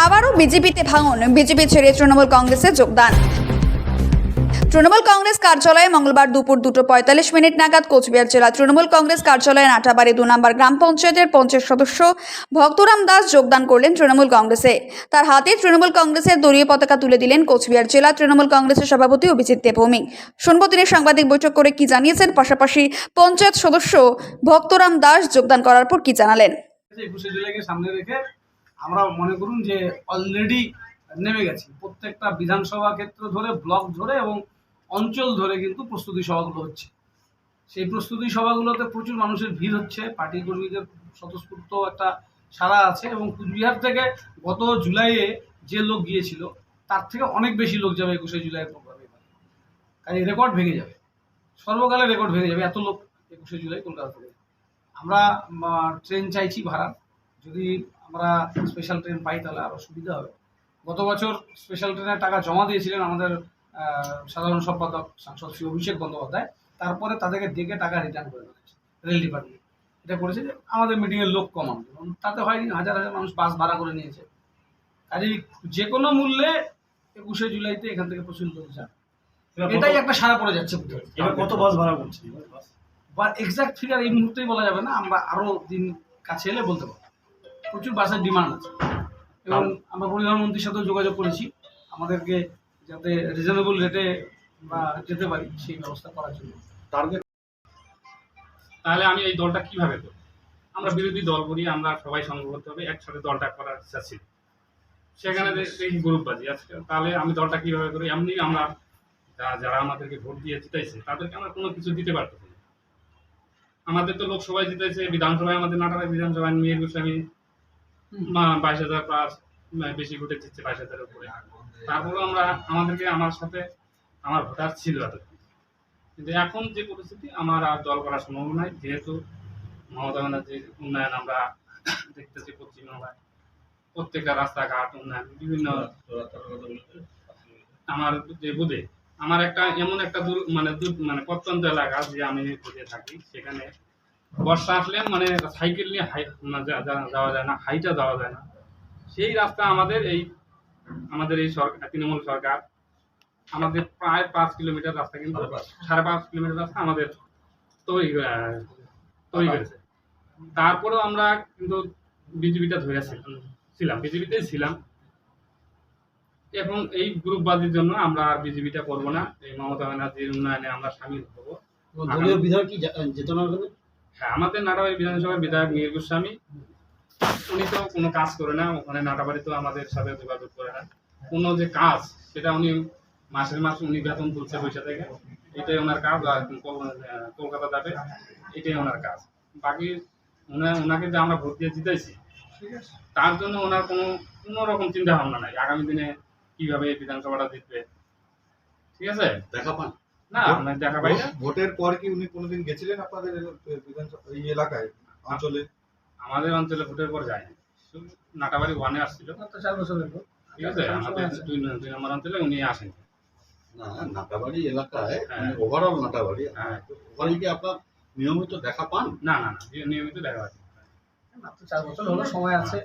আবারও বিজেপিতে ভাঙন, বিজেপি ছেড়ে তৃণমূল কংগ্রেসে যোগদান। তৃণমূল কংগ্রেস কার্যালয়ে মঙ্গলবার দুপুর 2:45 নাগাদ কোচবিহার জেলা তৃণমূল কংগ্রেস কার্যালয়ে নাটাবাড়ি 2 নম্বর গ্রাম পঞ্চায়েতের পঞ্চায়েত সদস্য ভক্তরাম দাস যোগদান করলেন তৃণমূল কংগ্রেসে। তার হাতে তৃণমূল কংগ্রেসের দলীয় পতাকা তুলে দিলেন কোচবিহার জেলা তৃণমূল কংগ্রেসের সভাপতি অভিজিৎ দেবভৌমিক। শুনব তিনি সাংবাদিক বৈঠক করে কি জানিয়েছেন, পাশাপাশি পঞ্চায়েত সদস্য ভক্তরাম দাস যোগদান করার পর কি জানালেন। 21শে জুলাইকে সামনে রেখে আমরা মনে করুন যে অলরেডি নেমে গেছি। প্রত্যেকটা বিধানসভা ক্ষেত্র ধরে, ব্লক ধরে এবং অঞ্চল ধরে কিন্তু প্রস্তুতি সভাগুলো হচ্ছে। সেই প্রস্তুতি সভাগুলোতে প্রচুর মানুষের ভিড় হচ্ছে, পার্টি কর্মীদের স্বতঃস্ফূর্ত একটা সাড়া আছে এবং কুচবিহার থেকে গত জুলাইয়ে যে লোক গিয়েছিল তার থেকে অনেক বেশি লোক যাবে 21শে জুলাইয়ের প্রোগ্রামে। কারণ এই রেকর্ড ভেঙে যাবে, সর্বকালের রেকর্ড ভেঙে যাবে, এত লোক 21শে জুলাই কলকাতা থেকে। আমরা ট্রেন চাইছি ভাড়া, যদি আমরা স্পেশাল ট্রেন পাই তাহলে আরও সুবিধা হবে। গত বছর স্পেশাল ট্রেনের টাকা জমা দিয়েছিলেন আমাদের সাধারণ সম্পাদক সাংসদ শ্রী অভিষেক বন্দ্যোপাধ্যায়, তারপরে তাদেরকে দেখে টাকা রিটার্ন করে দিয়েছে রেল ডিপার্টমেন্ট। এটা করেছে যে আমাদের মিটিংয়ের লোক কমানো, তাতে হয়নি, হাজার হাজার মানুষ বাস ভাড়া করে নিয়েছে। কাজেই যে কোনো মূল্যে 21শে জুলাইতে এখান থেকে প্রচুর লোক যাবে, এটাই একটা সারা পড়ে যাচ্ছে। এবার কত বাস ভাড়া করছে? বা এক্সাক্ট ফিগার এই মুহূর্তেই বলা যাবে না, আমরা আরও দিন কাছে এলে বলতে পারবো। প্রচুর বাসের ডিমান্ড আছে এবং আমরা পরিবহন মন্ত্রীর সাথেও যোগাযোগ করেছি আমাদেরকে যাতে রিজনেবল রেটে বা যেতে পারি সেই ব্যবস্থা করার জন্য। টার্গেট তাহলে আমি এই দলটা কিভাবে করব? আমরা বিরোধী দল করি, আমরা সবাই সংগঠিত হবে, একসাথে দলটা করার ইচ্ছা ছিল। সেখানে দেখি গ্রুপবাজি আজকে, তাহলে আমি দলটা কিভাবে করি? এমনি আমরা যারা আমাদেরকে ভোট দিয়ে জিতাইছে তাদেরকে আমরা কোনো কিছু দিতে পারতেছি না। আমাদের তো লোকসভায় জিতাইছে, বিধানসভায় আমাদের নাটাবাড়ি বিধানসভায় মেয়ের গোস্বামী 22,000 প্লাস বেশি ভোটে জিতছে, 22,000-এর উপরে। তারপরেও আমাদেরকে আমার সাথে আমার ভোটার ছিল এতদিন। কিন্তু এখন যে পরিস্থিতি, আমার আর দল করার সম্ভাবনা নাই, যেহেতু মমতা ব্যানার্জির উন্নয়ন আমরা দেখতেছি পশ্চিমবাংলায়, প্রত্যেকটা রাস্তাঘাট উন্নয়ন, বিভিন্ন আমার যে বুধে আমার একটা এমন একটা মানে প্রত্যন্ত এলাকা যে আমি বুধে থাকি, সেখানে বর্ষা আসলে মানে সাইকেল নিয়ে যাওয়া যায় না, হাইটা যাওয়া যায় না। সেই রাস্তা আমাদের এই সরকার, তৃণমূল সরকার আমাদের প্রায় 5 কিলোমিটার রাস্তা, কিন্তু 5.5 কিলোমিটার রাস্তা আমাদের তৈরি করেছে। তারপরেও আমরা কিন্তু বিজেপিটা বিজেপিতেই ছিলাম। এখন এই গ্রুপবাজির জন্য আমরা আর বিজেপিটা করবো না। এই মমতা ব্যানার্জির উন্নয়নে আমরা সামিল হবো। দলীয় বিধায়ক কি চেতনা হবে? হ্যাঁ, আমাদের নাটাবাড়ি বিধানসভার বিধায়ক মেয়ের গোস্বামী, উনি তো কোনো কাজ করে না, ওখানে নাটাবাড়ি তো আমাদের সাথে যোগাযোগ করে না। কোনো যে কাজ, সেটা উনি মাসের মাস উনি বেতন তুলছে পয়সা থেকে, এটাই ওনার কাজ। আর কলকাতা যাবে, এটাই ওনার কাজ। বাকি ওনাকে যে আমরা ভোট দিয়ে জিতাইছি, তার জন্য ওনার কোনো রকম চিন্তা ভাবনা নাই আগামী দিনে কিভাবে বিধানসভাটা জিতবে। ঠিক আছে, দেখা পান না আমরা দেখা পাই না। ভোটের পর কি উনি কোনোদিন গেছিলেন আপনাদের এই এলাকায়, অঞ্চলে? আমাদের অঞ্চলে ভোটের পর যায়নি, নাটাবাড়ি 1-এ আসছিল, 4 বছরের পর। ঠিক আছে। আমাদের 2 নম্বর অঞ্চলে উনি আসেন না, নাটাবাড়ি এলাকায় হ্যাঁ। ওভারঅল নাটাবাড়ি, হ্যাঁ। ওখানে কি আপনার নিয়মিত দেখা পান? না, নিয়মিত দেখা হয়। মাত্র 4 বছর হলো, সময় আছে।